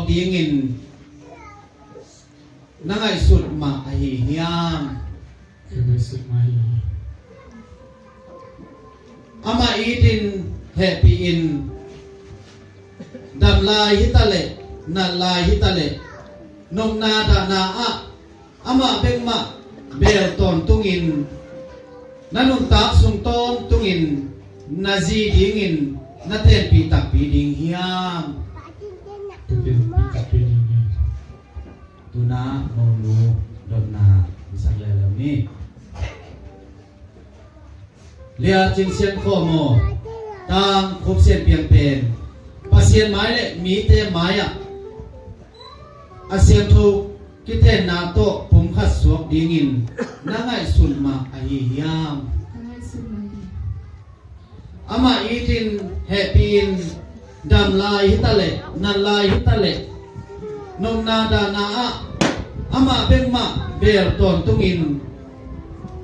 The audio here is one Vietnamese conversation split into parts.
dingin nangai sut ma ahi hiam ama idin happy in dam lai hitale na lai hitale nom na da na a ama beng ma bel ton tungin nanung tak sung ton tungin nazi dingin na ten pi tak pi ding hiam tuna nonu donna bisa lelem ni lia ching sian kho mo tang khop sian piang pen pasien mai le mi te mai a asian thu ki the na to pum khat suak dingin na ngai sun ma a hi hiam ama itin happy in dam lai hitale na lai hitale nong na da na a ama beng ma bel ton tungin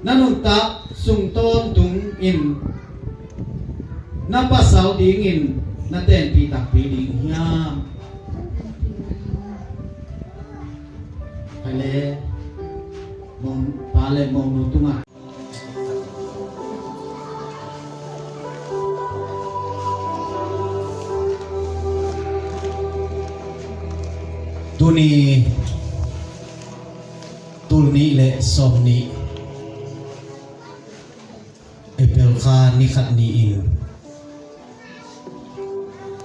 nanung ta sung ton tung in na pasal dingin na ten pi tak pi ding hiam pale mong pale mong nu tunga tuni tulni le somni epel kha ni khat ni in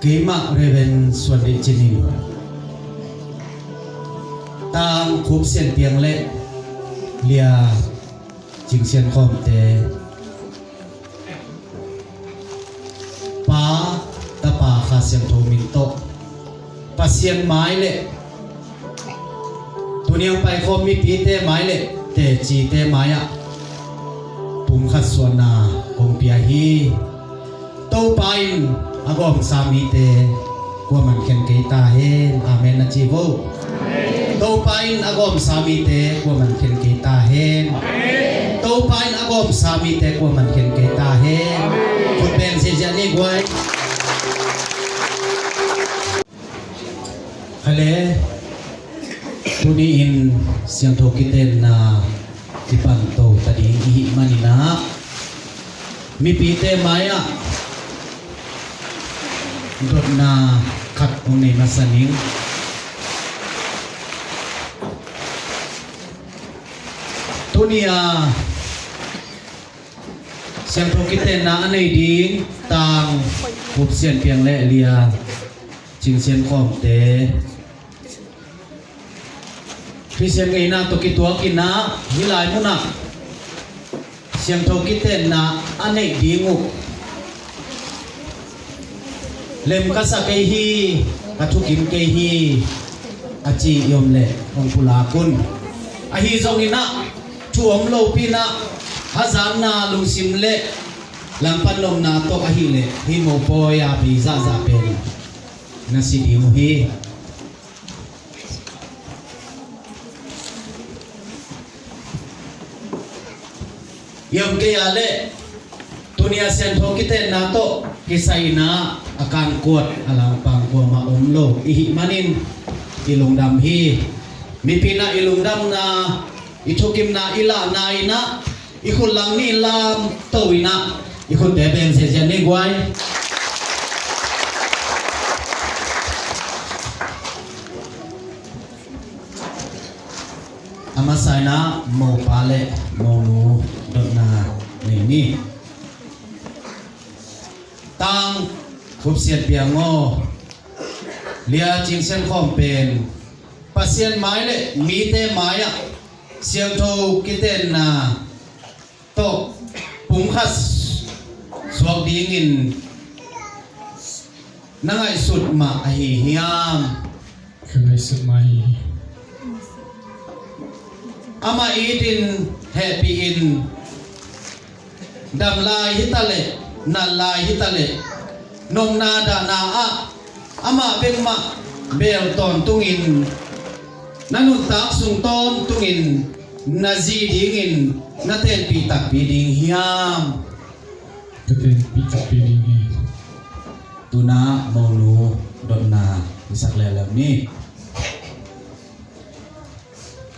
keima reven swade chini tang khup sen piang le lia jing sen khom te pa ta pa kha sen tho min to pasien mai le tuniang pai khom mi pi te mai le te chi te mai a pum khat suana kong pia hi to pain agom sami te กว่ามันเข็นเกตาเฮนอาเมนนะจีโวโตไปอากอมสามีเตกว่ามันเข็นเกตาเฮนโตไปอากอมสามีเตกว่ามันเข็นเกตาเฮนคุณเป็นเสียนี่กวยฮัลโหลทุนี้อินเสียงโทกิเตนนาที่ปันโตตะดีอิมานินะมีปีเตมายะรถนาขัดองในมาสนิงทุนี้เสียงโทกิเตนนาอันไหนดีต่างหุบเสียนเพียงและเลียจิงเสียนของเตพี่เสียงไอ้นาตกิตัวกินนะวิไลมุนะเสียงโทกิเตนนะอันไหนดีงูเล่มกัสเกฮีกัทุกิมเกฮีอาจียมเล่องพุลากุนอาฮีจงอินะช่วงโลปีนะฮัจานนาลุงซิมเล่หลังปันลมนาโตอาฮีเล่ฮิโมโปยาปีซาซาเป็นนาสิดีมุฮีyang kaya le dunia sen tho kite na to kisai na akan kuat alang pang ko maumlo ihi manin ilungdam hi mipina ilungdam na itukim na ila na ina ikul lang ni lam to ina ikul deben se jan ni gwai amasai na mo pale mo nuดนานี่ตั้งคุบเสียดเปียงโง่เลียจิงเส้นข้อมเป็นปัสเซียนไม้เลยมีเตไม้อะเสียงโทกิเตนนาโตปุ่มขัดสวกดีงินนั่งไอสุดมาไอเฮียมคือไอสุดมาฮีอามาอีดินแฮปปี้อินดำลายฮิตาเลนัลลายฮิตาเลนมนาดานาอะอามาเป็นมาเบลตอนตุงินนันุตักสุงตอนตุงินนาซีดิงินนาเตนปีตักปีดิงฮิยามก็เป็นปีตักปีดิงฮีตุนาโมลูดอนนามิสักแล้วนี่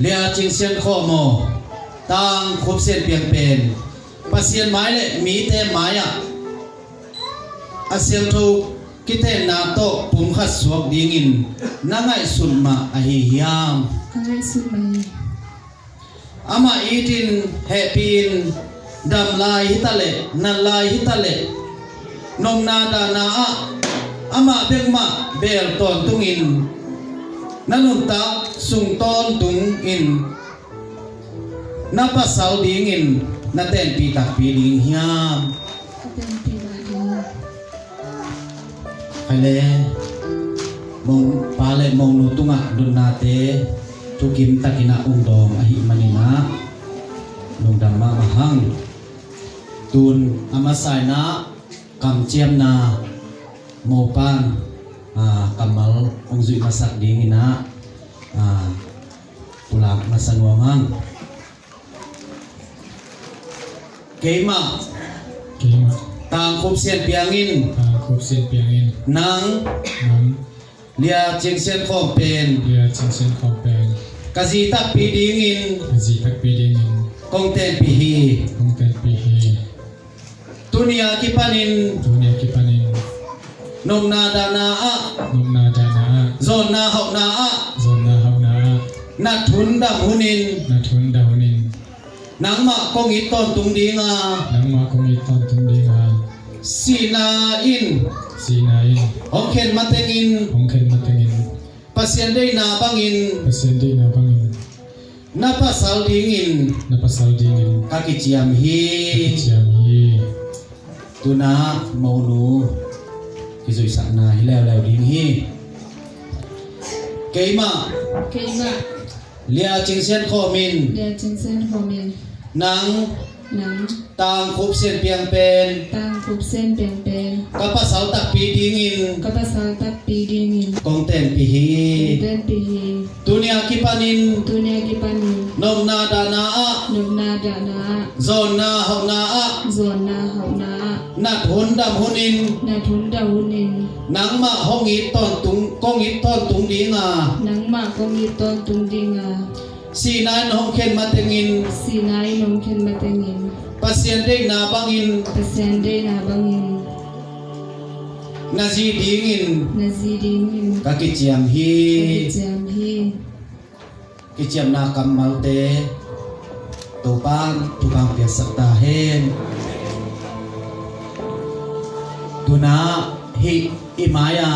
เลียจิงเซียนข้อโมตั้งครบเส้นเปียงเป็นปัสเซียนไม้เลยมีเตไม้อะอาเซียนทูกิเตนาโตปุ่มขัดสวกดีงินนั่งไงสุดมาอหิยามนั่งไงสุดมาอามาอีดินเฮปีนดำลายฮิตาเลนัลลายฮิตาเลนมนาดานาอะอามาเบงมาเบลตอนตุงินนันุตาสุงตอนตุงอินนับภาษาดีงินนัเต้นปีตักปีดิงฮิยามใครเลยมองปาเลยมองนุตุงะดุนนาเตทุกิมตักินะอุงดองอหิมันินะลงดังมามหังตุนอามาสายนะกำเจียมนาโมปันกำมัลองจุยมาสักดีงินะปุลากมาสนัวมังเกมาต่างคบเสียนเปียงินครบเส้นเปียงอินนังเลียเจียงเสียนของเป็นเลียจิงเส้นของเป็นกะซีตักปีดีงินจีตักปีดิงอินกงเตนปีฮีคงเต็นปีฮีตุนียกิปานินนมนาดานาอะโซนนาหอกนาอะนัดทุนดำหุนินนังมะกงอิตตอนตุงดีงาสีนาอินองเข็นมาเตงินปัสเซียนได้นาบังอินนับภาษาดีงินกากิจิยามฮีตุนาโมนูกิจุยสักนาฮิแล้วดีฮีเกมาเลียจิงเซียนโคมินนัง nắng ต่างคุบเสียนเปียงเป็น tang cục sen bèn bèn กับภาษาตักปีดีงิน các bác sáng tác pi đi nghìn กองเต้นปีฮี tên pi hi ตุเนียกิปานิน tu ne ki pani นมนาดานาอะ nộp na đã na โซนนาหอกนาอะ giòn na hậu na นัดหุนดำหุนิน na thun đầu nín หนังมะห้องอีตอนตุงกองอีตอนตุงดีงา nắng mà có nghi tôn tung đi ngà สีนายห้องเข็นมาเตงิน si nai nông khen mà tên nghìn ปัสเซียนเด็กนาบังอิน ta sen đây na băng nghìn นาจีดีงิน na gì đi nghìn กะกิเจียมฮี jam hi กิเจียมนากำมัลเตตัวปานตุบางเปียสักตาเฮนตุนาฮิอิมายา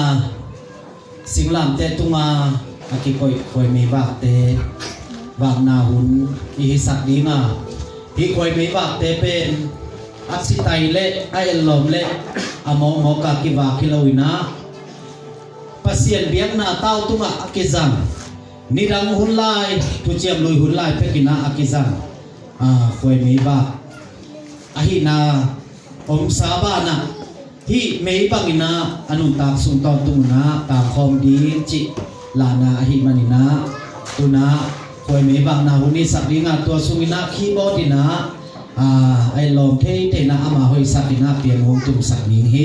สิงลามเตตุมาอากิคอยมีบากเตบากนาหุนอิหิสักดีงาฮิคอยมีบากเตเป็นอักสิไตเละไอลมเละอโมโมกากิวาคิโลวินาปัสเซียนเบียงนาเต้าตุมาอากิซังนิดังหุนลายตุเจียมลุยหุนลายเพกินาอากิซังคอยมีบากอหินาอมสาบานะที่เมย์ปังอินาอนุตากสุนตอนตุนาตาคอมดีจิลานาหิมันินาตุนาคอยเมย์บังนาหุนิสักดีงาตัวสุมินาคีบอดินาไอลอมเทเตนาอามาหอยสักดีนาเปียงหงตุมสักนิงเฮ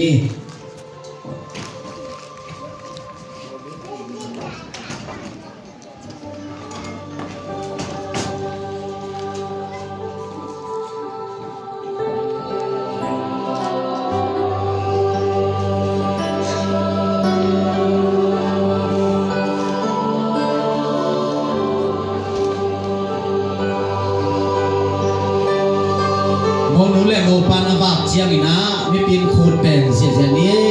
โมนุเลโมปานาบักเชียงอินะไม่ปีนคูดเป็นเสียนี้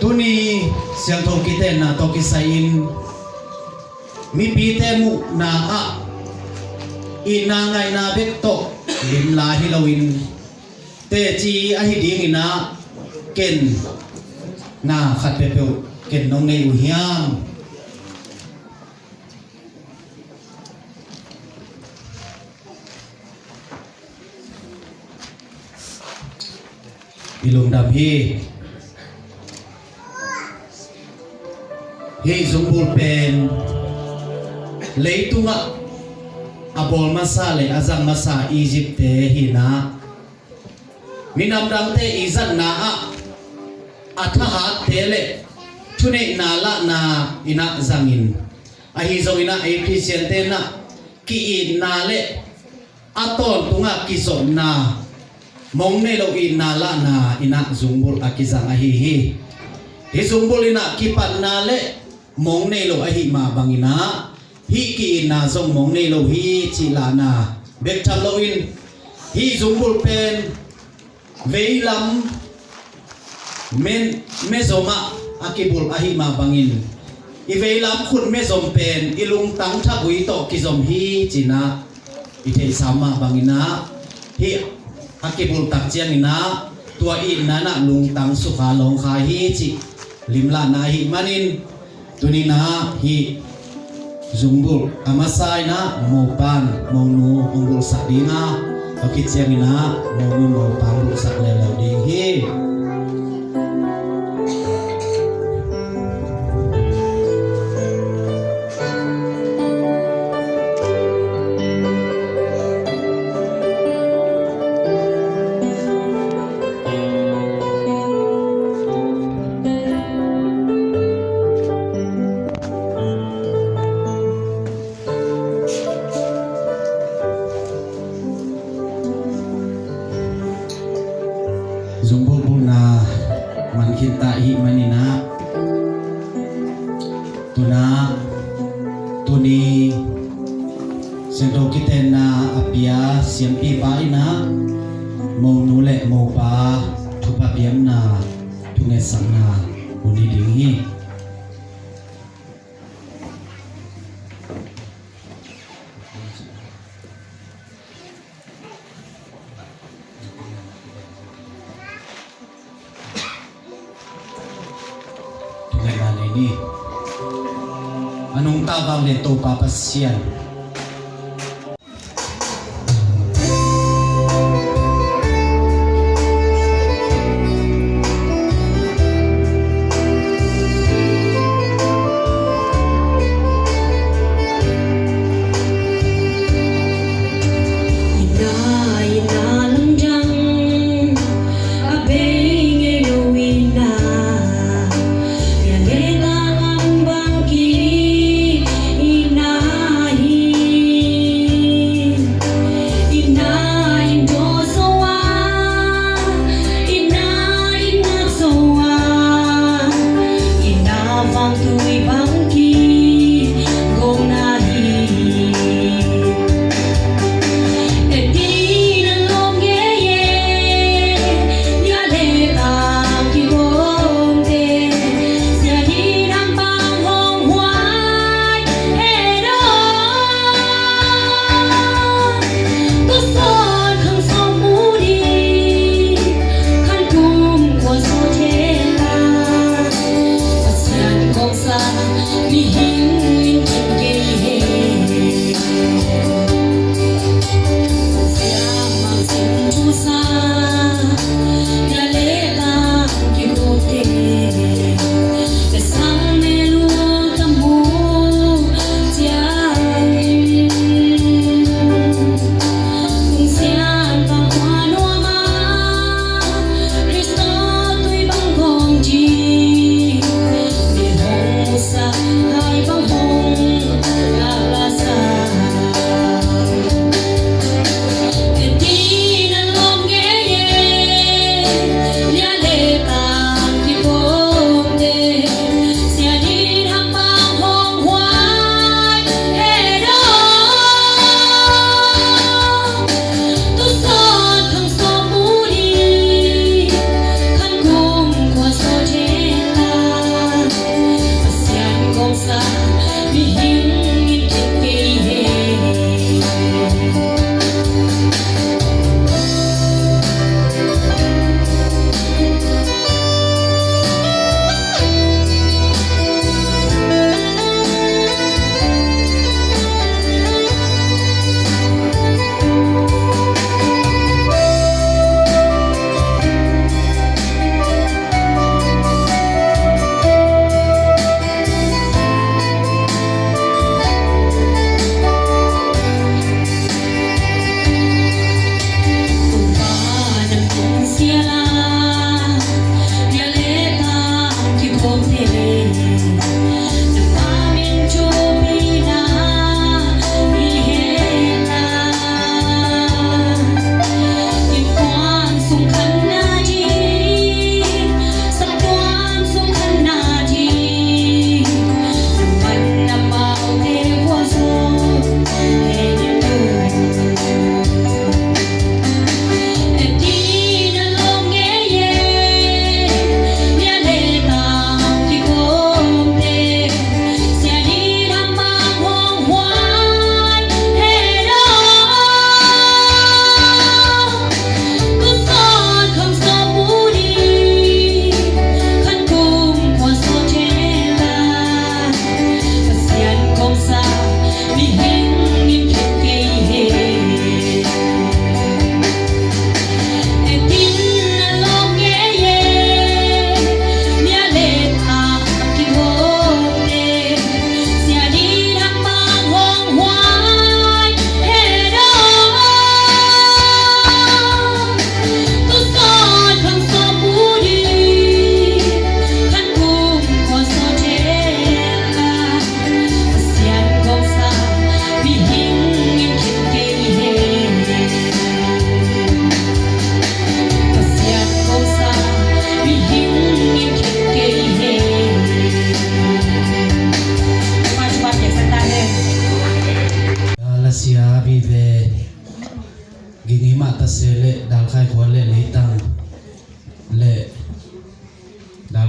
ตุนีเสียงทงกิเตนาตอกิไซอินมีปีเตมุนาอะอินาไงนาเบกโตลิมลาฮิโลวินเตจีอะฮิดิงินาเกนนาขัดเปเปวเกนนงในอุเฮียงอิลุงดำฮีฮีสมบูรณ์เป็นเลยตุงะอบอลมาซาเลยอาจังมาซาอียิปต์เตฮีนะมินำดังเตอีจันนาอัฐหัตเตเลทุเนนาละนาอินะจังอินอาฮิโซอินะเอพิเซนเตนะกีอินนาเลอัตอนตุงะกิสมนามงเนโลอินนาละนาอินะสมบูรณ์อากิจังอาฮิฮิสมบูรณ์อินะกิปันนาเลมงในโลอหิมาบังอินาฮิกีนาทรงมงในโลฮิจิลานาเบกทัลโลอินฮิซุมบุลเป็นเวลัมเมซอมาอากิบุลอหิมาบังอินอีเวลัมขุนเมซอมเป็นอีลุงตังทับุยโตกิซอมฮิจินาอิเทสามาบังอินาฮิอากิบุลตักเจียงอินาตัวอินนานะลุงตังสุขาลงคาฮิจิลิมลานาฮิมันินตุนีนาฮิซุงบุลอามาไซนะโมปันโมนูองบุลสักดีนะเอาคิดเสียงนะโมนูโมปันบุลสักแล้วดีฮิซุงบุลบุลนามันคิดตาหิมันนี่นะตุนาตุนีเสียงโตกิเตนาอภิยาเสียงปีปาอินะโมนูเลโมปาทุปะเบียมนาทุ thu nghe sang na uni ding hi thu nghe na ni anong tabang nito papasyan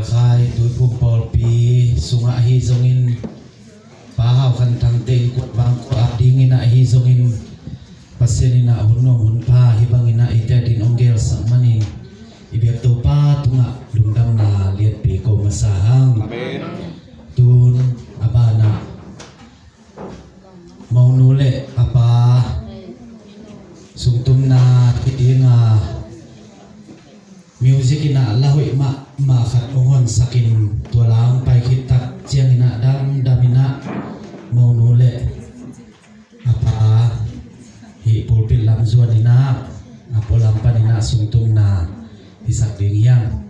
khai túi phum bol pi sunga hi zongin pahau kan tang te kuat bang ko ading ina hi zongin pasenina hunno hunpa hibangina itadin onggel sakmani ibiak to pa tunga lungdam na liat pi ko masahang amen tun abana mau nule apa sungtum na kitinga music ina lawi ma khat ohon sakin tualang pai khitak chiang ina damina mau nule apa hi pulpit lam zuan ina apolam panina sungtum na isak ding yang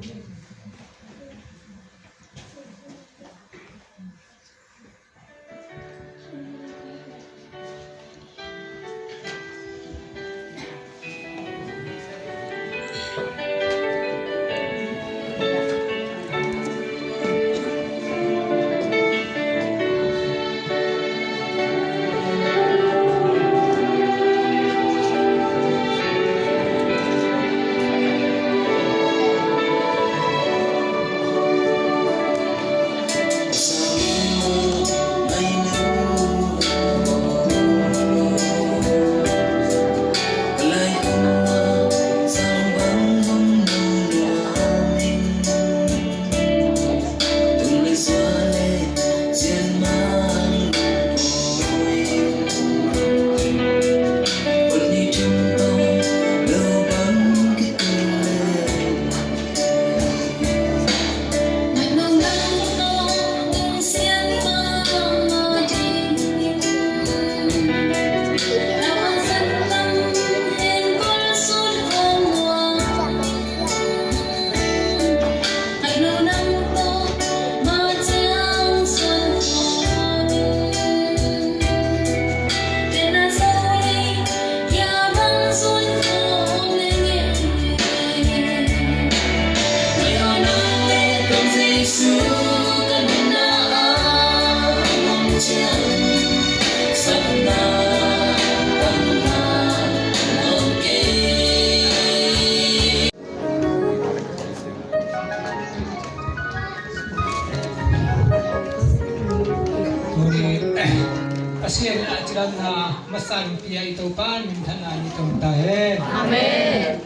Pasien ajaran na masan pia ito pan mintanan itong tahe. Amen.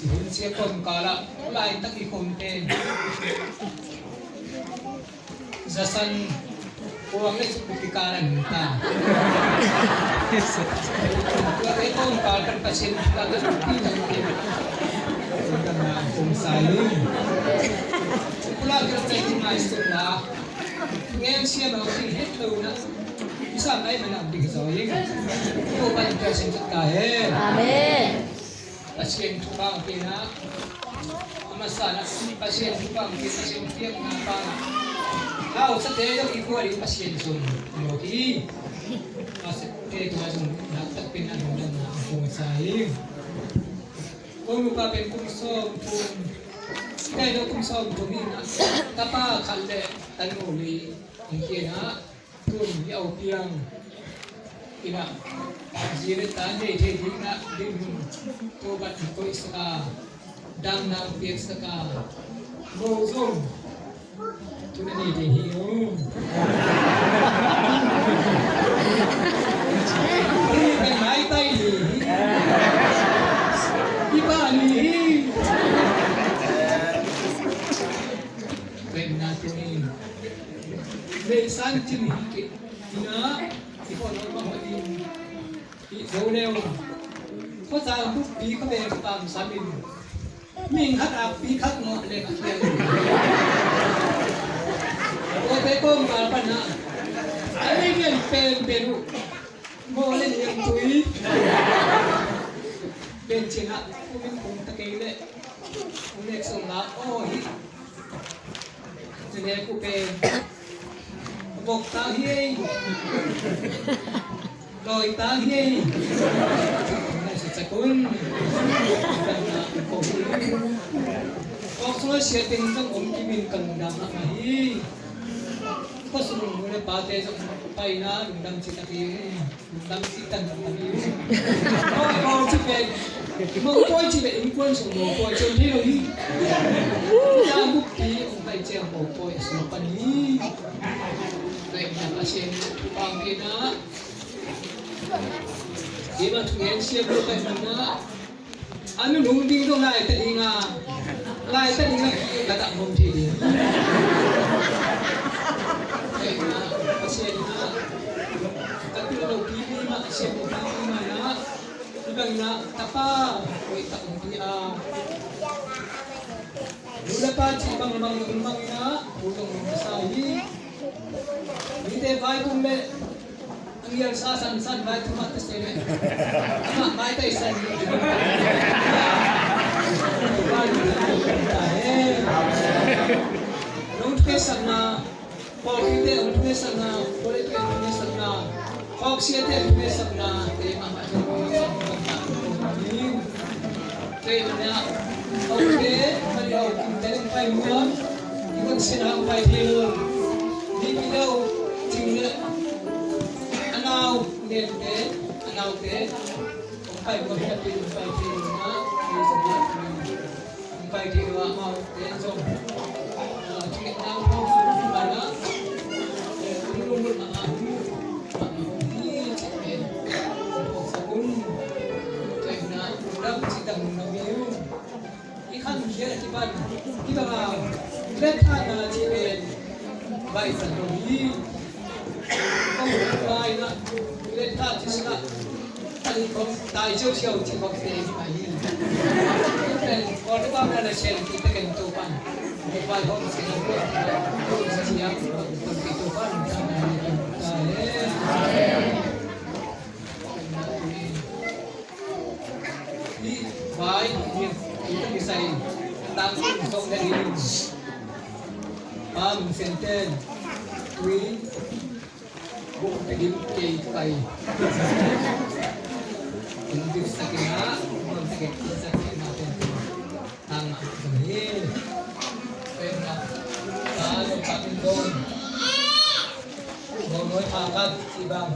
Ihun siya kon kala lain tak ikonten. Zasan uang na supupikaran ta. Kaya ito ang kalkan pasien lagat kita kita. Sudah na kung saling. Kula kita tayo maestro na. Ngayon siya ba si hello na. Isa ay manabig sa oyeng. Ito ba yung present at kahit? Amen. Pasien tupang pina. Amasana. Pasien tupang pina siyang tiyak na pang. How sa tayo ikuha rin pasien sun. Okay. Kasi ito masong natagpin ang mga na kung sahing. Kung mukapin kung som kung kaya kung som kung ina. Tapa kalde tanuli. Ang kina. Kung yaw piyang ina jirit tande jadi na din tobat ko isa dam na piyak saka mozong tunani de hiyo ni mai tai ni iba ni ben na tunin San Jin ina iko no ba ni zo leo ko sa bu bi ko be tam samin min hat a bi khat no le ka kian o te ko ma pa na ai ngen pen peru mo le ni tui ben china ko min kong ta ke le ko le song la o hi ne ko pe bốc ta hiên rồi ta hiên này sẽ cuốn có số xe tiền trong ống chỉ mình cần làm này có số người này ba tê trong tay na đừng đâm chỉ ta thì đâm chỉ tận đâm đi ôi ôi chụp về mong coi chỉ để những quân sủng mồ coi trông thế rồi đi ra bút tí ông tay treo mồ coi sủng pan đi đây là asen bằng cái đó cái mà chúng em xem được cái đó anh đúng đi đâu lại tại đi là đã tạm không thì đi đây là asen đó tapi kalau pilih mak asen di mana bukan nak apa kita dia sudah kaji bang ina untuk mesai ini baik tu me angial san baik tu mat sele ama baik tu san Nung kesan na Paul kita nung kesan na boleh tu nung kesan na Kau siapa nung kesan na tema macam Kaya mana okay, kali ako daling pay mo, ikon sinang pay dilo. Di daw tingna anaw nete, anaw ke, pay mo ka dilo pay dilo na, pay dilo amaw ke so. Tingna na ko bala. Lumul na ako. Ni check. Sabun. Kaya na, daw sitang kan dia kita lah letak dalam cipet baik sendiri baik nak letak cipet tadi kau tahu jauh cipet ini dan kalau kita ada share kita kan tuan baik kau sekarang kau siap untuk tuan baik itu bisa tanggung jawab dari pam senten kui buku tegim kei kai untuk sakina untuk sakina tang sendiri pernah kalau kami don ngomong angkat si bang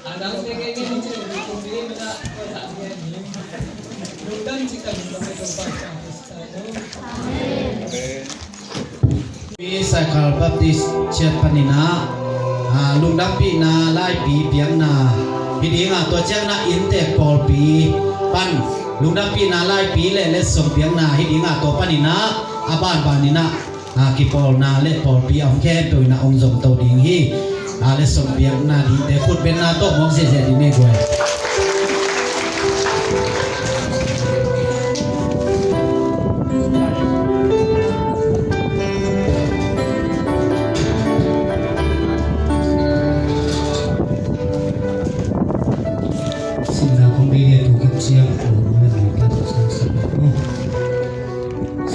anak saya kayak gini jadi kumpulin mana tak dia ni Ludan jika dipakai tempat Pi Cycle Baptist Church Panina Lungdam pi na lai pi piang na Hiding to chang na inte Paul pi pan Lungdam pi na lai pi le som piang na hiding to panina aban banina ki Paul na le Paul pi ong ke to na ong zom to ding hi le som piang na di te khut ben na to mong se di ne goi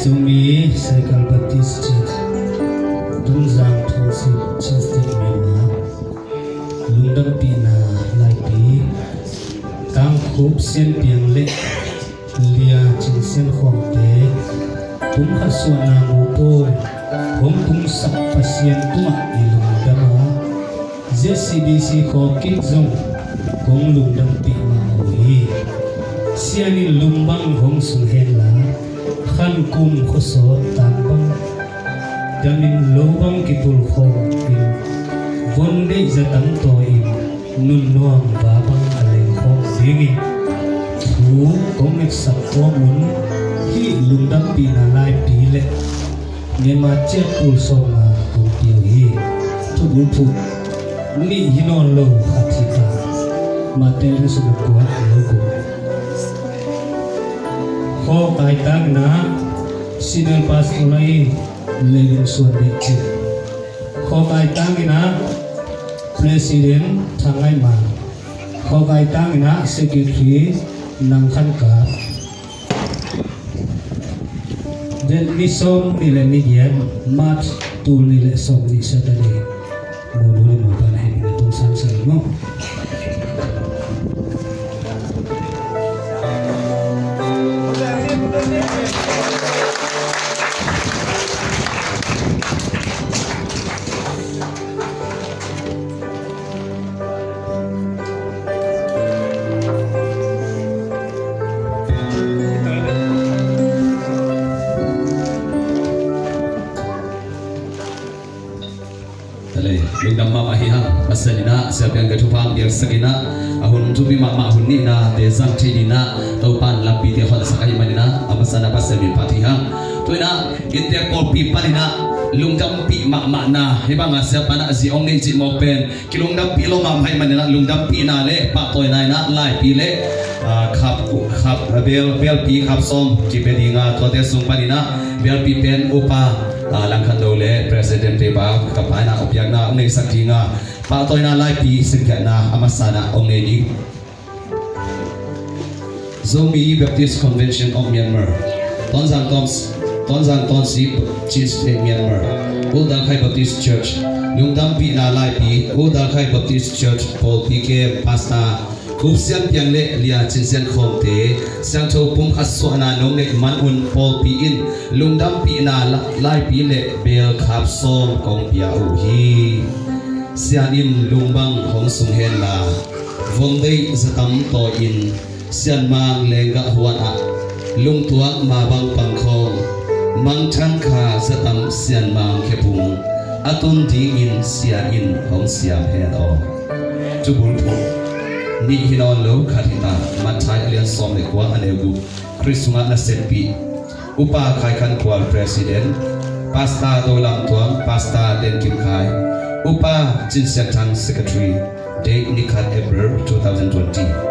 Sumi Cycle Baptist Church Dunzang Thosi Chestik Mema Lundang Pina Laipi Kang Khup Sen Piang Le Lia Ching Sen Khong Te Tum Haswana Mupoi Hom Tum Sak Pasien Tuma Ilung Dama ZCBC Kho Kik Zong Kong Lundang Pina Ohi Siani Lumbang Hong Sung Hen La Khan kum khosot tambang jamin lobang kitul khong in vonde zatang to in nun nuang babang aleng khong dingin thu komik sakwa mun hi lundam pina lai pile nema chet pul songa kum piu hi thu bu phu ni hinon lo khathika matel su ko lo ko Kho kai tang na sinal pas ulai lelin suan dechi Kho kai tang na president thangai ma Kho kai tang na secretary nang khan ka den ni som ni le ni yan mat tu ni le som ni satale mo lu mo pa na ni tong san san mo siap yang ketupang yang segina ahun tubi mak hun ni na dezang tidina taupan lapi te hot sakai manina amasana pasami patihang tuina inte kopi panina lungdam pi mak na hebang siapa na zi ong ni ji mopen kilungdam pi lo mam hai manina lungdam pi na le pa toy na lai pi le khap bel pi khap som ki pedinga tote sung panina bel pi pen upa langkan dole presiden teba kapana opyak na ong saktinga pa toy na lai pi singkat na amasana ong ni Zomi Baptist Convention of Myanmar Tonzang Tonsip Chief State Myanmar Udal Khai Baptist Church Lungdam Pi Na Lai Pi Udal Khai Baptist Church Paul PK Pasta Kup Sian Piang Le Lia Chin Sian Khom Te Siang Chou Pum Khas Suana Nong Le Man Un Paul Pi In Lungdam Pi Na Lai Pi Le Bel Khap Som Kong Pia U Hi Sian In Lungbang Hong Sung Hen La Vong Dei Zatam To In Sian Mang Lenga Huana Lung Tuak Mabang Pangkong Mang Changka Zatam Sian Mang Kepung Atun Di In Sian In Hong Siam Hen O Tubul Pung Ni Hinon Lo Katita Matai Alian Som Le Kwa Anegu Krisunga Na Setpi Upa Khai Kan Kual Presiden Pasta Dolam Tuang Pasta Den Kim Khai Upa Jin Sian Tang Secretary Date Nikat April 2020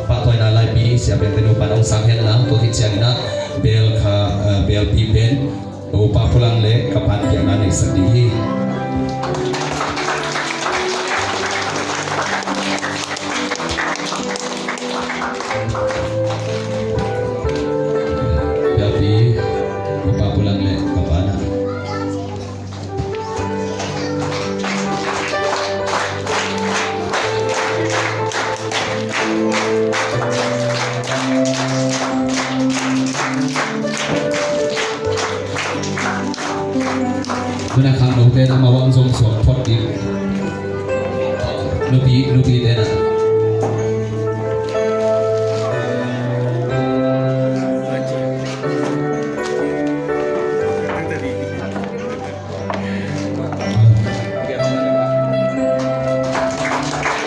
Pak Toy Na Lai Pi siapa yang tenu panong sanghen lah tu hicianina bel pipen upa pulang le kapan yang nani sedih bel pi upa pulang le kapan Kuna khang nung te na mawang zong suang pot di nupi te na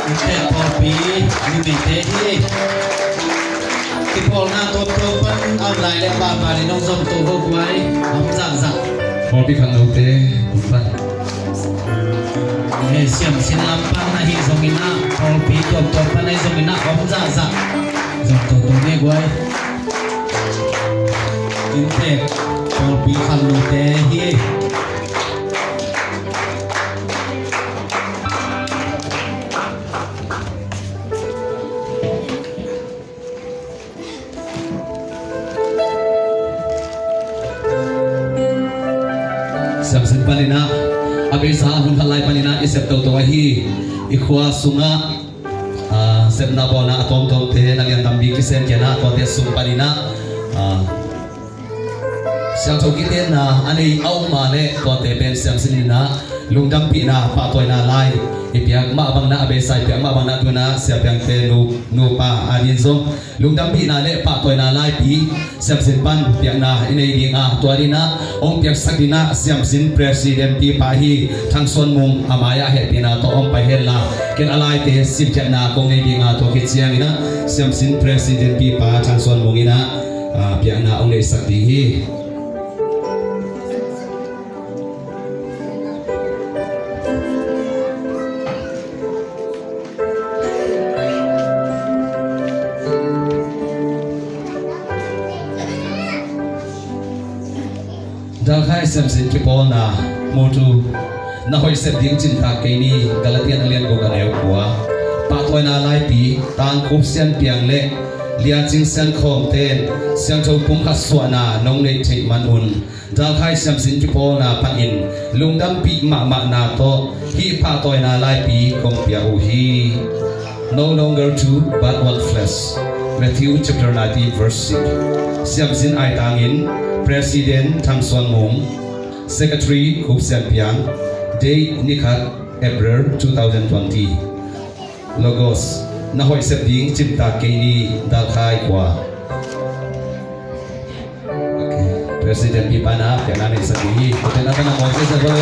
Inte kopi ni te hi Kipol na top topan online le pa pa ni nong som to ho kwai am zang Kopi khang nung te bukan siam sin lampang na hi zongina kopi top topan na zongina am zang zong to ne kwai Inte kopi khang no te hi Samsin panina abisa hun halai panina isep tau to hi ikhwa sunga sepna bona atom tom te nang yang tambi kisen kena to te sung panina siang chau kiten na ani au ma le to te ben samsin na lungdam pi na pa toy na lai ipiak ma bang na abisa ipiak ma bang na tu na siap yang te nu pa adin zo lungdam pi na le pa toy na lai pi samsin pan piak na inei ding a to adina ong piak sakdina siamsin presiden pi pa hi thangson mung amaya he pina to ong pa hela ken alai te sipja na kong nei ding a to khichiang ina siamsin presiden pi pa thangson mung ina piak na ong nei sakdi hi Dal khai samsin kipol na motu na hoi sep ding chin ta ke ni galatian alian go ganeu kwa pa toy na lai pi tang kup sian piang le lia ching san khom ten siang chou pum kha suana nong nei thei manun dal khai samsin kipol na pan in lungdam pi ma na to hi pa toy na lai pi kong pia u hi no longer two but one flesh Matthew chapter 19 verse 6 siamsin ai tangin Presiden Thang Son Mung, Secretary Kup Sian Piang, Date Nikat April 2020. Logos Nahoy Sepding Chimta Kini Dalkai Kwa. Okay, Presiden Pipana Pianani Sabi. Kita nak nak Moses apa?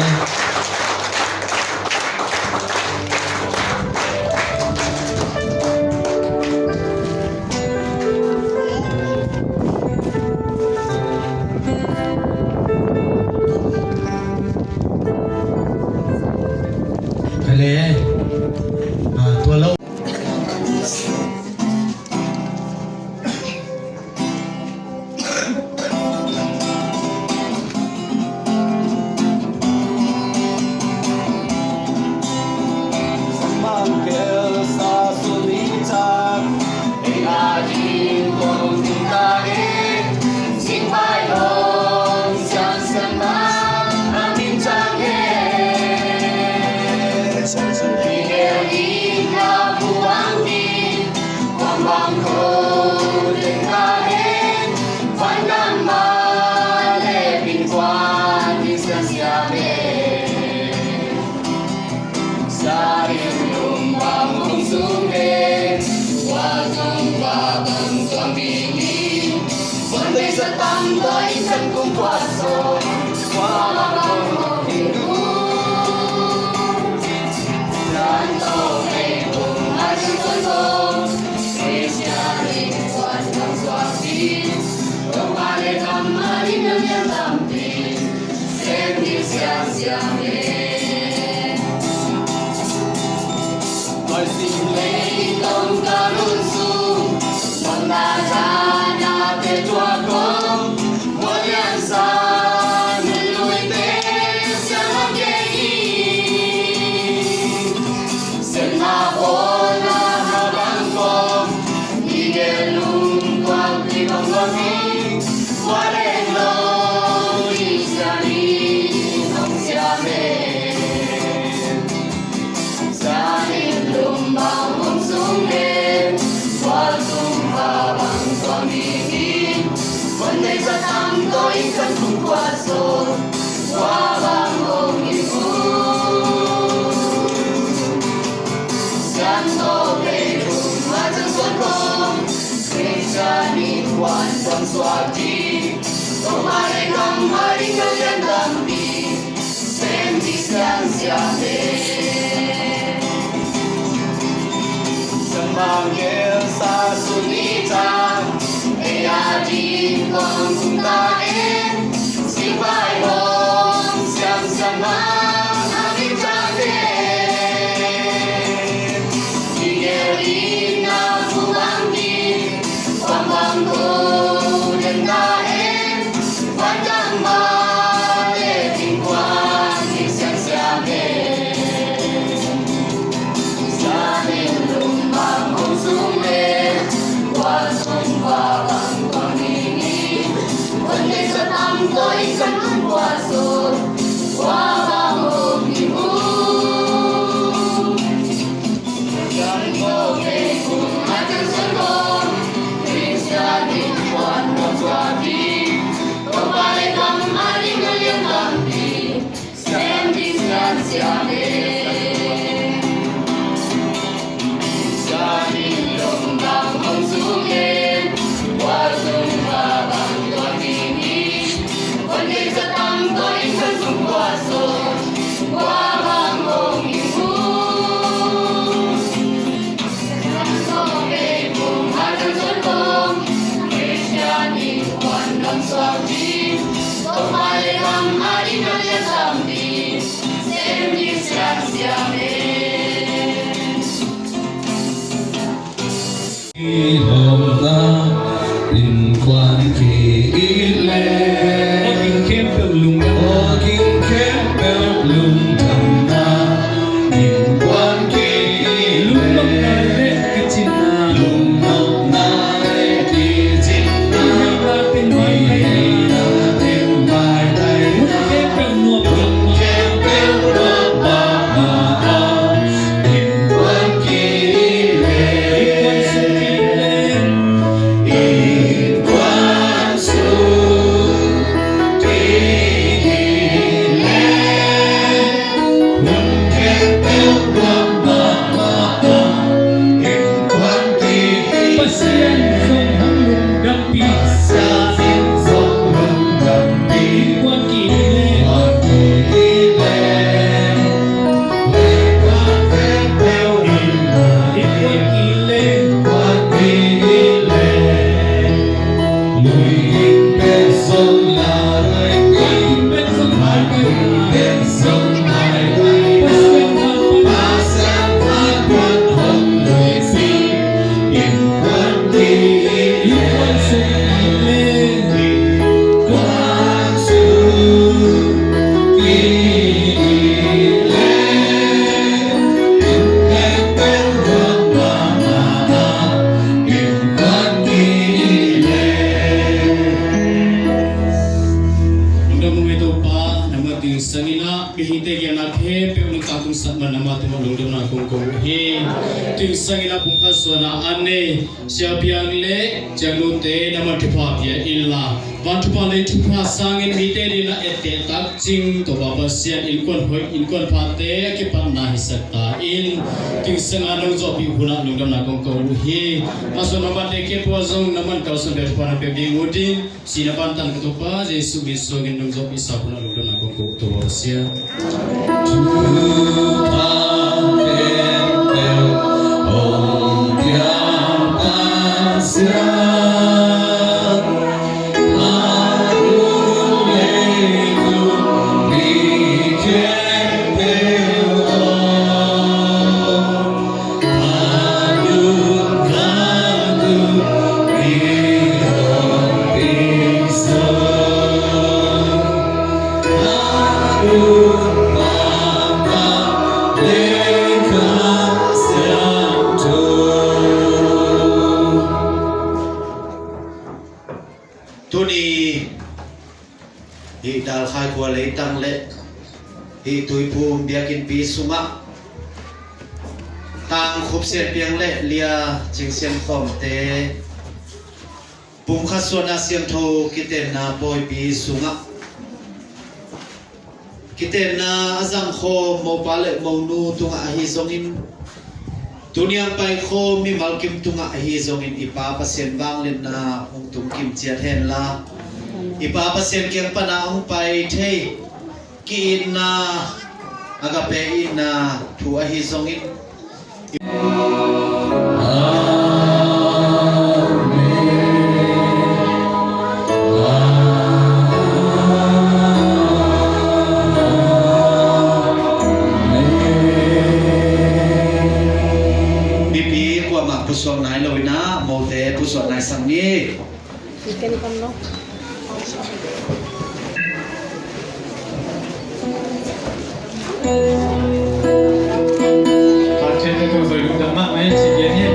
Sinabantan ketupa Yesus Kristus gendong zop isa pun lalu dan aku kau tua sia. Oh bua lei tang le hi tui pum biakin pi sunga tang khup sen piang le lia ching sen khom te pum kha sona siam tho kiten na boy pi sunga kiten na azang kho mo pale mo nu tunga hi zongin Tunyang pai kho mi malkim tunga hi zongin ipa pasien bang len na ong tum kim chiat hen la ipa pasien kyang pana ong pai thei ki na agape ina thu a hi zongin pusok nai loi na mo te pusok nai sang ni ikan ikan lo Trên cái tôi rồi đúng đậm mắc ấy, chị Yến